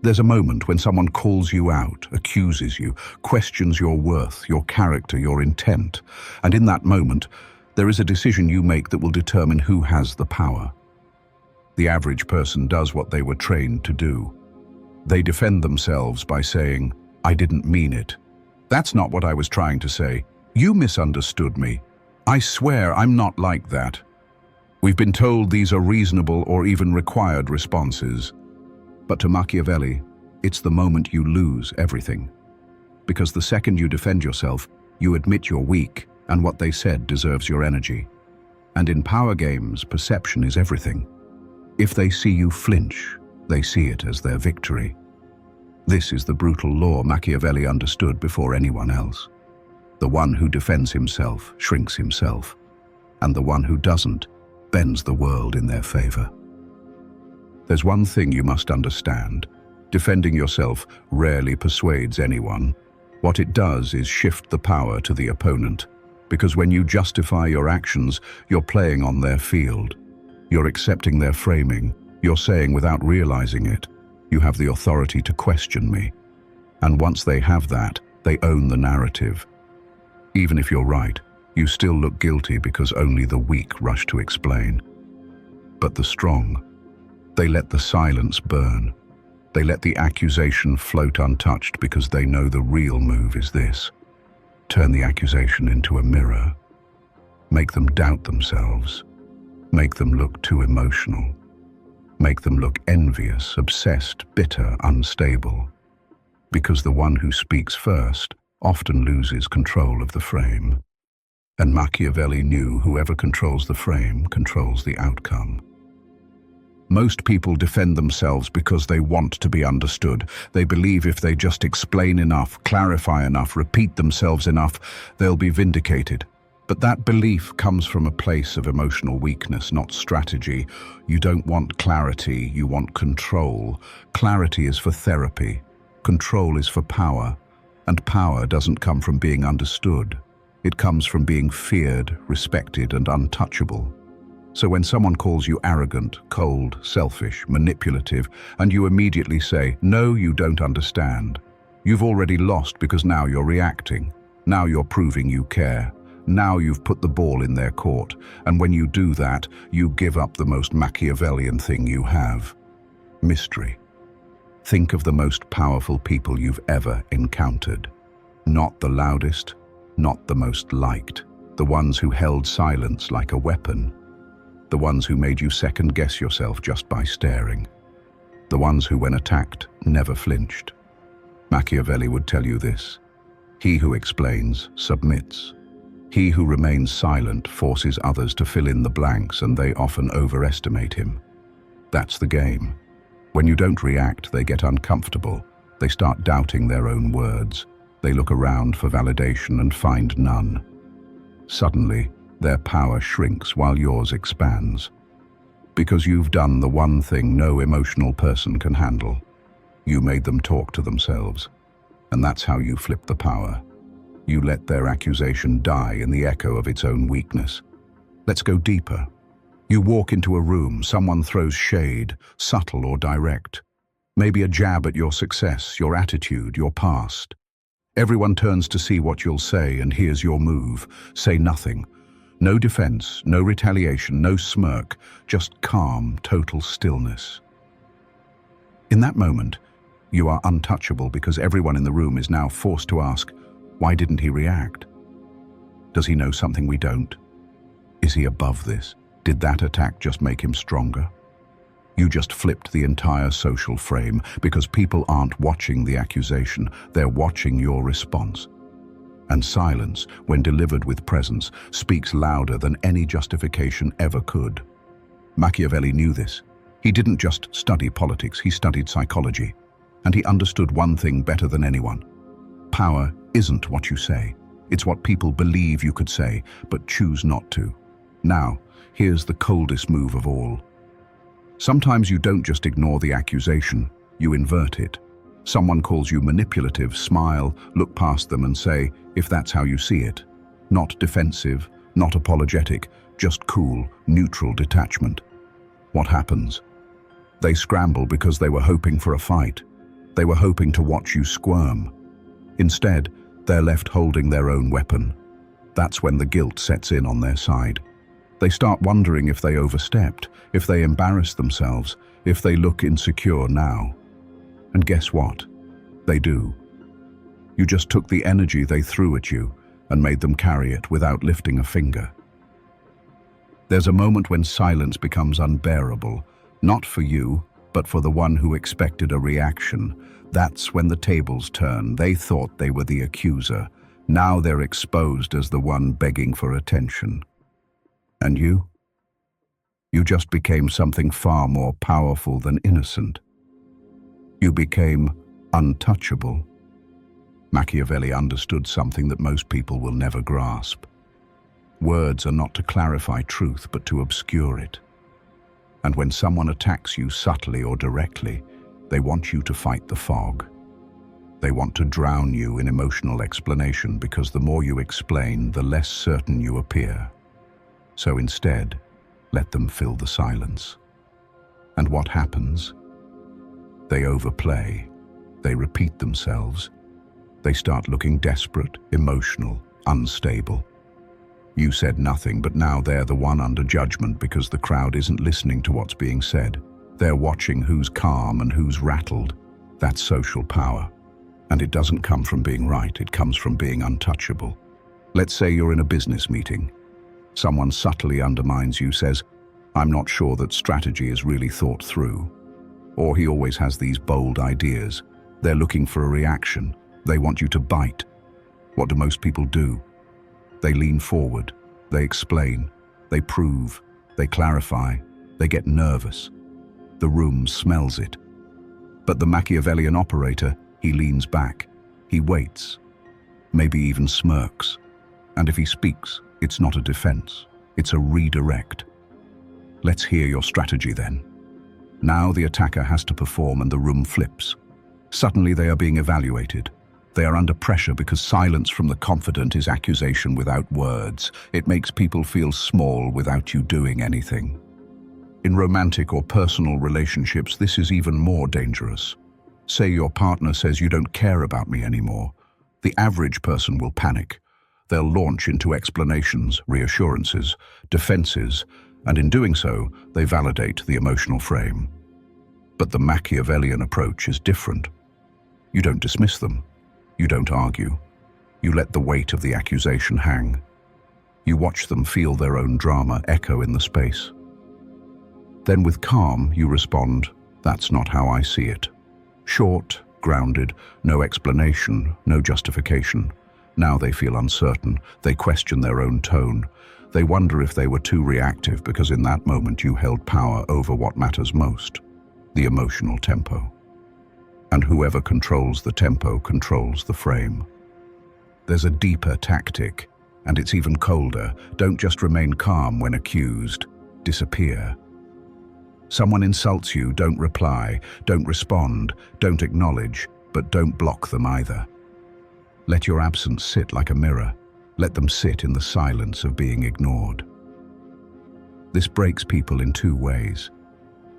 There's a moment when someone calls you out, accuses you, questions your worth, your character, your intent. And in that moment, there is a decision you make that will determine who has the power. The average person does what they were trained to do. They defend themselves by saying, "I didn't mean it. That's not what I was trying to say. You misunderstood me. I swear I'm not like that." We've been told these are reasonable or even required responses. But to Machiavelli, it's the moment you lose everything. Because the second you defend yourself, you admit you're weak, and what they said deserves your energy. And in power games, perception is everything. If they see you flinch, they see it as their victory. This is the brutal law Machiavelli understood before anyone else. The one who defends himself shrinks himself, and the one who doesn't bends the world in their favor. There's one thing you must understand. Defending yourself rarely persuades anyone. What it does is shift the power to the opponent, because when you justify your actions, you're playing on their field. You're accepting their framing. You're saying without realizing it, "You have the authority to question me." And once they have that, they own the narrative. Even if you're right, you still look guilty because only the weak rush to explain. But the strong, they let the silence burn. They let the accusation float untouched because they know the real move is this. Turn the accusation into a mirror. Make them doubt themselves. Make them look too emotional. Make them look envious, obsessed, bitter, unstable. Because the one who speaks first often loses control of the frame. And Machiavelli knew whoever controls the frame controls the outcome. Most people defend themselves because they want to be understood. They believe if they just explain enough, clarify enough, repeat themselves enough, they'll be vindicated. But that belief comes from a place of emotional weakness, not strategy. You don't want clarity, you want control. Clarity is for therapy. Control is for power. And power doesn't come from being understood. It comes from being feared, respected, and untouchable. So when someone calls you arrogant, cold, selfish, manipulative, and you immediately say, "No, you don't understand," you've already lost because now you're reacting. Now you're proving you care. Now you've put the ball in their court. And when you do that, you give up the most Machiavellian thing you have: mystery. Think of the most powerful people you've ever encountered. Not the loudest, not the most liked. The ones who held silence like a weapon. The ones who made you second-guess yourself just by staring. The ones who, when attacked, never flinched. Machiavelli would tell you this: he who explains submits. He who remains silent forces others to fill in the blanks, and they often overestimate him. That's the game. When you don't react, they get uncomfortable. They start doubting their own words. They look around for validation and find none. Suddenly, their power shrinks while yours expands. Because you've done the one thing no emotional person can handle. You made them talk to themselves. And that's how you flip the power. You let their accusation die in the echo of its own weakness. Let's go deeper. You walk into a room, someone throws shade, subtle or direct. Maybe a jab at your success, your attitude, your past. Everyone turns to see what you'll say, and here's your move. Say nothing. No defense, no retaliation, no smirk, just calm, total stillness. In that moment, you are untouchable because everyone in the room is now forced to ask, why didn't he react? Does he know something we don't? Is he above this? Did that attack just make him stronger? You just flipped the entire social frame because people aren't watching the accusation, they're watching your response. And silence, when delivered with presence, speaks louder than any justification ever could. Machiavelli knew this. He didn't just study politics, he studied psychology. And he understood one thing better than anyone. Power isn't what you say. It's what people believe you could say, but choose not to. Now, here's the coldest move of all. Sometimes you don't just ignore the accusation, you invert it. Someone calls you manipulative, smile, look past them and say, if that's how you see it. Not defensive, not apologetic, just cool, neutral detachment. What happens? They scramble because they were hoping for a fight. They were hoping to watch you squirm. Instead, they're left holding their own weapon. That's when the guilt sets in on their side. They start wondering if they overstepped, if they embarrassed themselves, if they look insecure now. And guess what? They do. You just took the energy they threw at you and made them carry it without lifting a finger. There's a moment when silence becomes unbearable, not for you, but for the one who expected a reaction. That's when the tables turn. They thought they were the accuser. Now they're exposed as the one begging for attention. And you? You just became something far more powerful than innocent. You became untouchable. Machiavelli understood something that most people will never grasp. Words are not to clarify truth, but to obscure it. And when someone attacks you subtly or directly, they want you to fight the fog. They want to drown you in emotional explanation, because the more you explain, the less certain you appear. So instead, let them fill the silence. And what happens? They overplay. They repeat themselves. They start looking desperate, emotional, unstable. You said nothing, but now they're the one under judgment because the crowd isn't listening to what's being said. They're watching who's calm and who's rattled. That's social power. And it doesn't come from being right, it comes from being untouchable. Let's say you're in a business meeting. Someone subtly undermines you, says, "I'm not sure that strategy is really thought through." Or he always has these bold ideas. They're looking for a reaction. They want you to bite. What do most people do? They lean forward, they explain, they prove, they clarify, they get nervous. The room smells it. But the Machiavellian operator, he leans back, he waits, maybe even smirks. And if he speaks, it's not a defense, it's a redirect. Let's hear your strategy then. Now the attacker has to perform and the room flips. Suddenly they are being evaluated. They are under pressure because silence from the confident is accusation without words. It makes people feel small without you doing anything. In romantic or personal relationships, this is even more dangerous. Say your partner says, "You don't care about me anymore." The average person will panic. They'll launch into explanations, reassurances, defenses, and in doing so, they validate the emotional frame. But the Machiavellian approach is different. You don't dismiss them. You don't argue. You let the weight of the accusation hang. You watch them feel their own drama echo in the space. Then with calm, you respond, "That's not how I see it." Short, grounded, no explanation, no justification. Now they feel uncertain. They question their own tone. They wonder if they were too reactive because in that moment you held power over what matters most, the emotional tempo. And whoever controls the tempo controls the frame. There's a deeper tactic, and it's even colder. Don't just remain calm when accused. Disappear. Someone insults you, don't reply, don't respond, don't acknowledge, but don't block them either. Let your absence sit like a mirror. Let them sit in the silence of being ignored. This breaks people in two ways.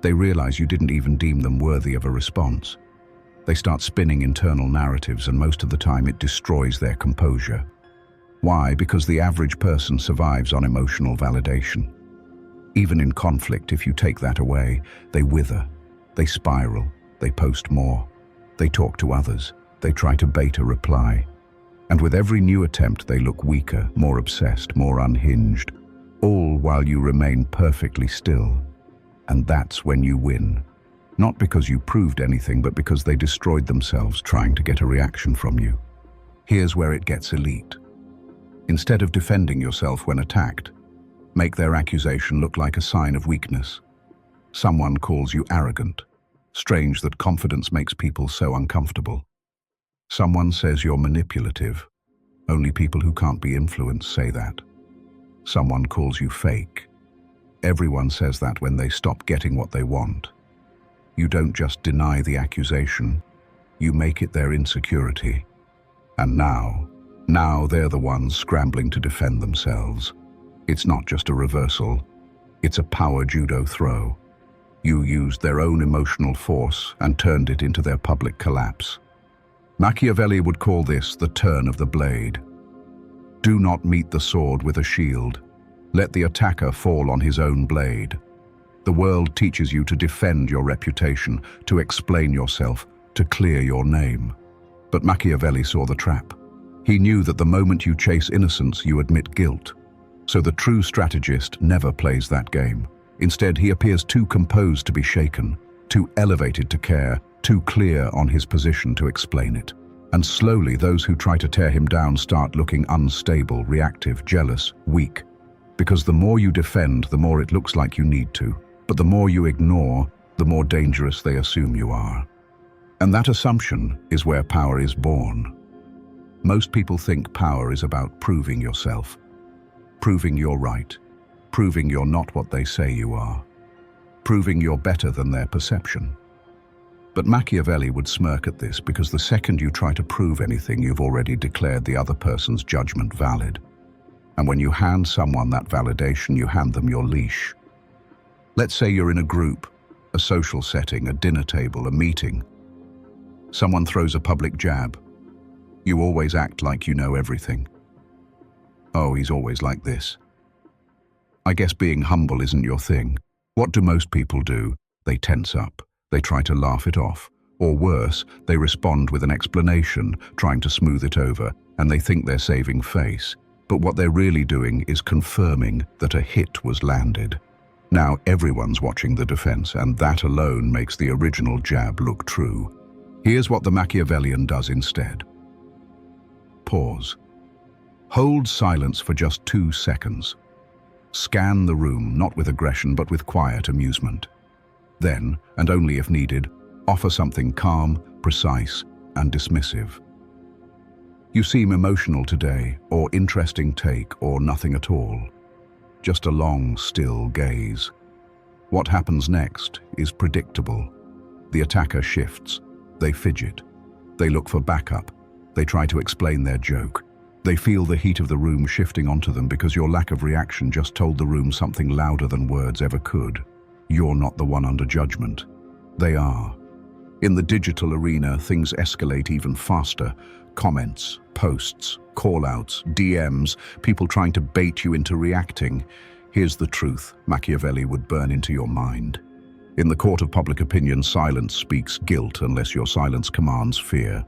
They realize you didn't even deem them worthy of a response. They start spinning internal narratives, and most of the time it destroys their composure. Why? Because the average person survives on emotional validation. Even in conflict, if you take that away, they wither, they spiral, they post more, they talk to others, they try to bait a reply. And with every new attempt, they look weaker, more obsessed, more unhinged, all while you remain perfectly still. And that's when you win. Not because you proved anything, but because they destroyed themselves trying to get a reaction from you. Here's where it gets elite. Instead of defending yourself when attacked, make their accusation look like a sign of weakness. Someone calls you arrogant. Strange that confidence makes people so uncomfortable. Someone says you're manipulative. Only people who can't be influenced say that. Someone calls you fake. Everyone says that when they stop getting what they want. You don't just deny the accusation, you make it their insecurity. And now they're the ones scrambling to defend themselves. It's not just a reversal, it's a power judo throw. You used their own emotional force and turned it into their public collapse. Machiavelli would call this the turn of the blade. Do not meet the sword with a shield. Let the attacker fall on his own blade. The world teaches you to defend your reputation, to explain yourself, to clear your name. But Machiavelli saw the trap. He knew that the moment you chase innocence, you admit guilt. So the true strategist never plays that game. Instead, he appears too composed to be shaken, too elevated to care, too clear on his position to explain it. And slowly, those who try to tear him down start looking unstable, reactive, jealous, weak. Because the more you defend, the more it looks like you need to. But the more you ignore, the more dangerous they assume you are. And that assumption is where power is born. Most people think power is about proving yourself, proving you're right, proving you're not what they say you are, proving you're better than their perception. But Machiavelli would smirk at this, because the second you try to prove anything, you've already declared the other person's judgment valid. And when you hand someone that validation, you hand them your leash. Let's say you're in a group, a social setting, a dinner table, a meeting. Someone throws a public jab. You always act like you know everything. Oh, he's always like this. I guess being humble isn't your thing. What do most people do? They tense up. They try to laugh it off. Or worse, they respond with an explanation, trying to smooth it over, and they think they're saving face. But what they're really doing is confirming that a hit was landed. Now everyone's watching the defense, and that alone makes the original jab look true. Here's what the Machiavellian does instead. Pause. Hold silence for just 2 seconds. Scan the room, not with aggression, but with quiet amusement. Then, and only if needed, offer something calm, precise, and dismissive. You seem emotional today, or interesting take, or nothing at all. Just a long, still gaze. What happens next is predictable. The attacker shifts. They fidget. They look for backup. They try to explain their joke. They feel the heat of the room shifting onto them because your lack of reaction just told the room something louder than words ever could. You're not the one under judgment. They are. In the digital arena, things escalate even faster. Comments, posts, call-outs, DMs, people trying to bait you into reacting. Here's the truth Machiavelli would burn into your mind. In the court of public opinion, silence speaks guilt unless your silence commands fear.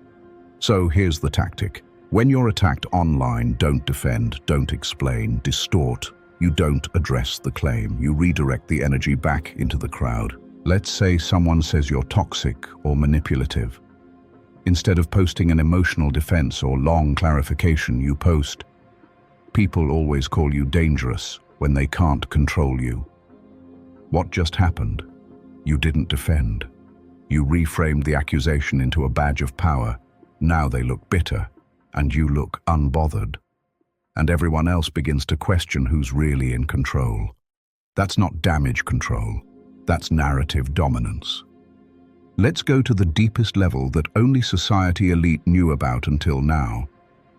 So here's the tactic. When you're attacked online, don't defend, don't explain, distort. You don't address the claim. You redirect the energy back into the crowd. Let's say someone says you're toxic or manipulative. Instead of posting an emotional defense or long clarification, you post, "People always call you dangerous when they can't control you." What just happened? You didn't defend. You reframed the accusation into a badge of power. Now they look bitter, and you look unbothered. And everyone else begins to question who's really in control. That's not damage control. That's narrative dominance. Let's go to the deepest level that only society elite knew about until now.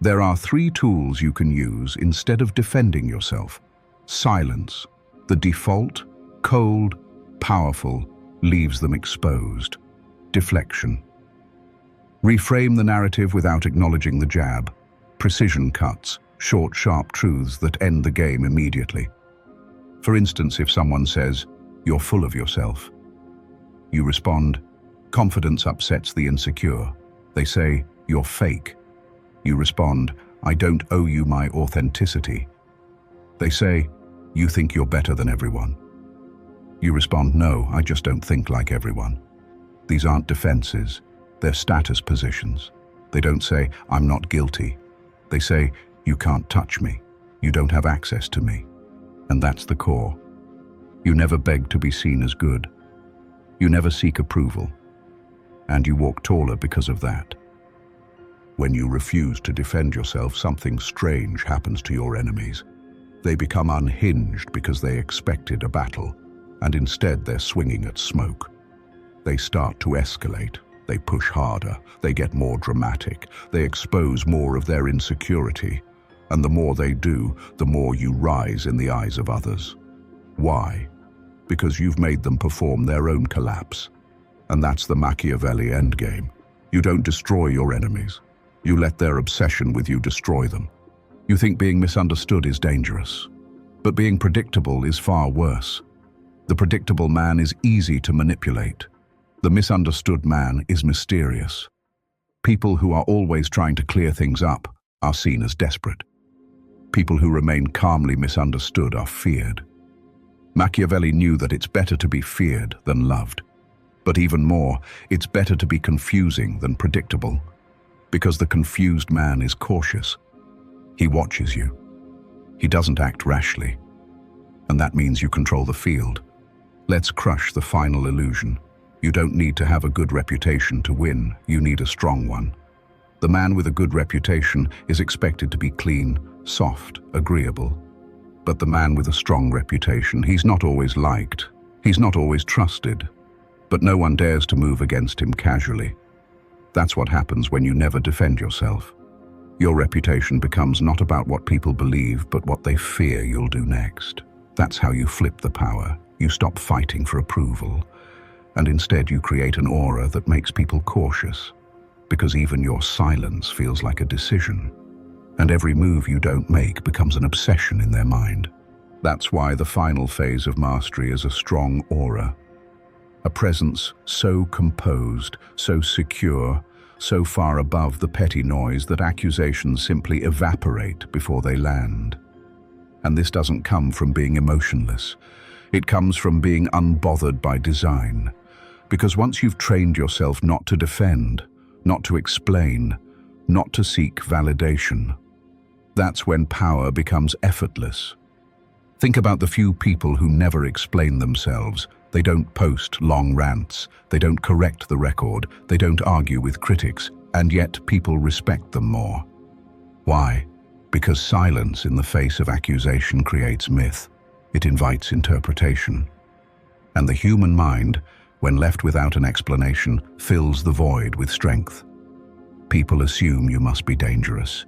There are 3 tools you can use instead of defending yourself. Silence, the default, cold, powerful, leaves them exposed. Deflection. Reframe the narrative without acknowledging the jab. Precision cuts, short, sharp truths that end the game immediately. For instance, if someone says, "You're full of yourself," you respond, "Confidence upsets the insecure." They say, "You're fake." You respond, "I don't owe you my authenticity." They say, "You think you're better than everyone." You respond, "No, I just don't think like everyone." These aren't defenses, they're status positions. They don't say, "I'm not guilty." They say, "You can't touch me. You don't have access to me." And that's the core. You never beg to be seen as good. You never seek approval. And you walk taller because of that. When you refuse to defend yourself, something strange happens to your enemies. They become unhinged because they expected a battle, and instead they're swinging at smoke. They start to escalate. They push harder. They get more dramatic. They expose more of their insecurity. And the more they do, the more you rise in the eyes of others. Why? because you've made them perform their own collapse. And that's the Machiavelli endgame. You don't destroy your enemies. You let their obsession with you destroy them. You think being misunderstood is dangerous. But being predictable is far worse. The predictable man is easy to manipulate. The misunderstood man is mysterious. People who are always trying to clear things up are seen as desperate. People who remain calmly misunderstood are feared. Machiavelli knew that it's better to be feared than loved. But even more, it's better to be confusing than predictable, because the confused man is cautious. He watches you. He doesn't act rashly. And that means you control the field. Let's crush the final illusion. You don't need to have a good reputation to win. You need a strong one. The man with a good reputation is expected to be clean, soft, agreeable. But the man with a strong reputation, he's not always liked. He's not always trusted. But no one dares to move against him casually. That's what happens when you never defend yourself. Your reputation becomes not about what people believe, but what they fear you'll do next. That's how you flip the power. You stop fighting for approval, and instead you create an aura that makes people cautious, because even your silence feels like a decision. And every move you don't make becomes an obsession in their mind. That's why the final phase of mastery is a strong aura. A presence so composed, so secure, so far above the petty noise that accusations simply evaporate before they land. And this doesn't come from being emotionless. It comes from being unbothered by design. Because once you've trained yourself not to defend, not to explain, not to seek validation, that's when power becomes effortless. Think about the few people who never explain themselves. They don't post long rants, they don't correct the record, they don't argue with critics, and yet people respect them more. Why? Because silence in the face of accusation creates myth. It invites interpretation. And the human mind, when left without an explanation, fills the void with strength. People assume you must be dangerous.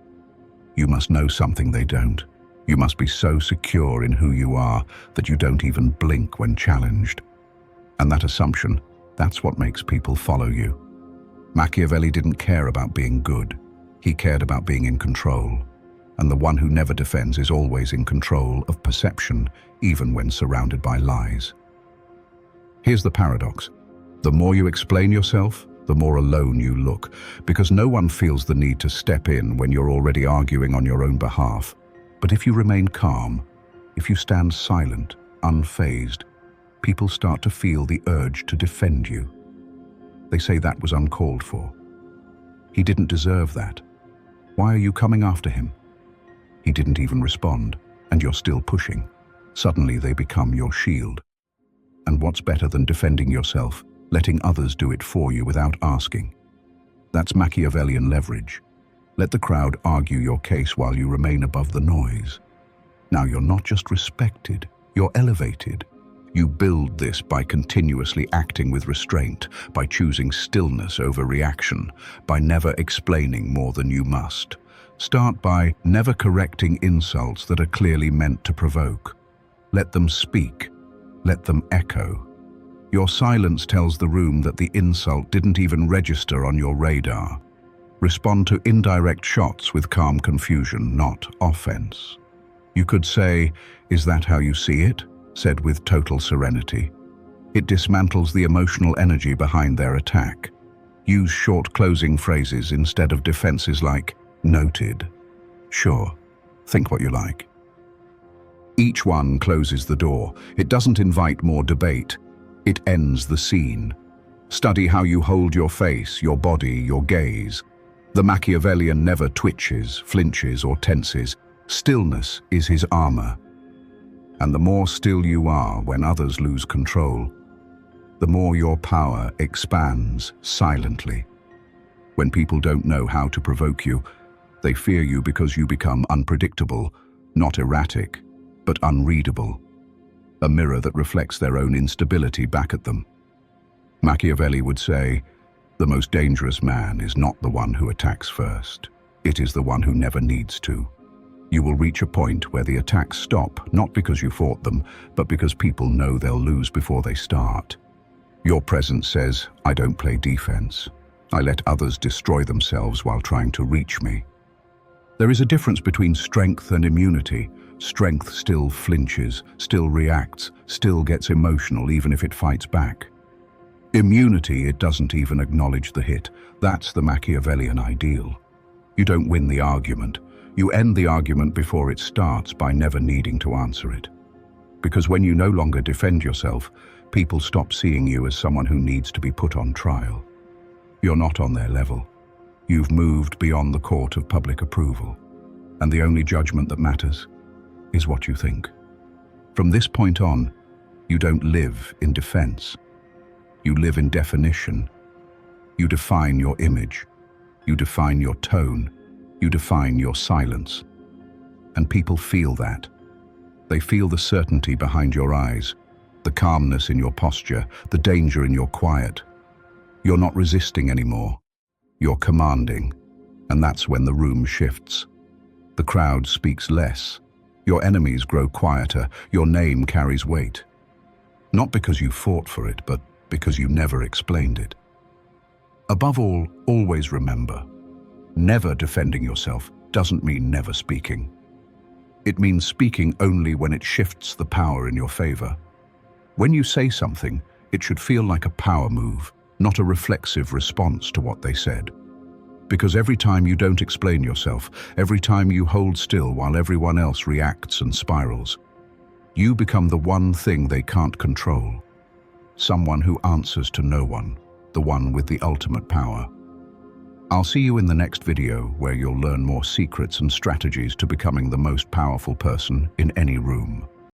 You must know something they don't. You must be so secure in who you are that you don't even blink when challenged. And that assumption, that's what makes people follow you. Machiavelli didn't care about being good. He cared about being in control. And the one who never defends is always in control of perception, even when surrounded by lies. Here's the paradox. The more you explain yourself, the more alone you look, because no one feels the need to step in when you're already arguing on your own behalf. But if you remain calm, if you stand silent, unfazed, people start to feel the urge to defend you. They say that was uncalled for. He didn't deserve that. Why are you coming after him? He didn't even respond, and you're still pushing. Suddenly they become your shield. And what's better than defending yourself, letting others do it for you without asking? That's Machiavellian leverage. Let the crowd argue your case while you remain above the noise. Now you're not just respected, you're elevated. You build this by continuously acting with restraint, by choosing stillness over reaction, by never explaining more than you must. Start by never correcting insults that are clearly meant to provoke. Let them speak. Let them echo. Your silence tells the room that the insult didn't even register on your radar. Respond to indirect shots with calm confusion, not offense. You could say, "Is that how you see it?" said with total serenity. It dismantles the emotional energy behind their attack. Use short closing phrases instead of defenses like, "Noted." "Sure. Think what you like." Each one closes the door. It doesn't invite more debate. It ends the scene. Study how you hold your face, your body, your gaze. The Machiavellian never twitches, flinches, or tenses. Stillness is his armor. And the more still you are when others lose control, the more your power expands silently. When people don't know how to provoke you, they fear you because you become unpredictable, not erratic, but unreadable. A mirror that reflects their own instability back at them. Machiavelli would say, "The most dangerous man is not the one who attacks first. It is the one who never needs to." You will reach a point where the attacks stop, not because you fought them, but because people know they'll lose before they start. Your presence says, I don't play defense. I let others destroy themselves while trying to reach me. There is a difference between strength and immunity. Strength still flinches, still reacts, still gets emotional even if it fights back. Immunity, it doesn't even acknowledge the hit. That's the Machiavellian ideal. You don't win the argument. You end the argument before it starts by never needing to answer it. Because when you no longer defend yourself, people stop seeing you as someone who needs to be put on trial. You're not on their level. You've moved beyond the court of public approval. And the only judgment that matters is what you think. From this point on, you don't live in defense. You live in definition. You define your image. You define your tone. You define your silence. And people feel that. They feel the certainty behind your eyes, the calmness in your posture, the danger in your quiet. You're not resisting anymore. You're commanding. And that's when the room shifts. The crowd speaks less. Your enemies grow quieter. Your name carries weight. Not because you fought for it, but because you never explained it. Above all, always remember, never defending yourself doesn't mean never speaking. It means speaking only when it shifts the power in your favor. When you say something, it should feel like a power move, not a reflexive response to what they said. Because every time you don't explain yourself, every time you hold still while everyone else reacts and spirals, you become the one thing they can't control. Someone who answers to no one, the one with the ultimate power. I'll see you in the next video where you'll learn more secrets and strategies to becoming the most powerful person in any room.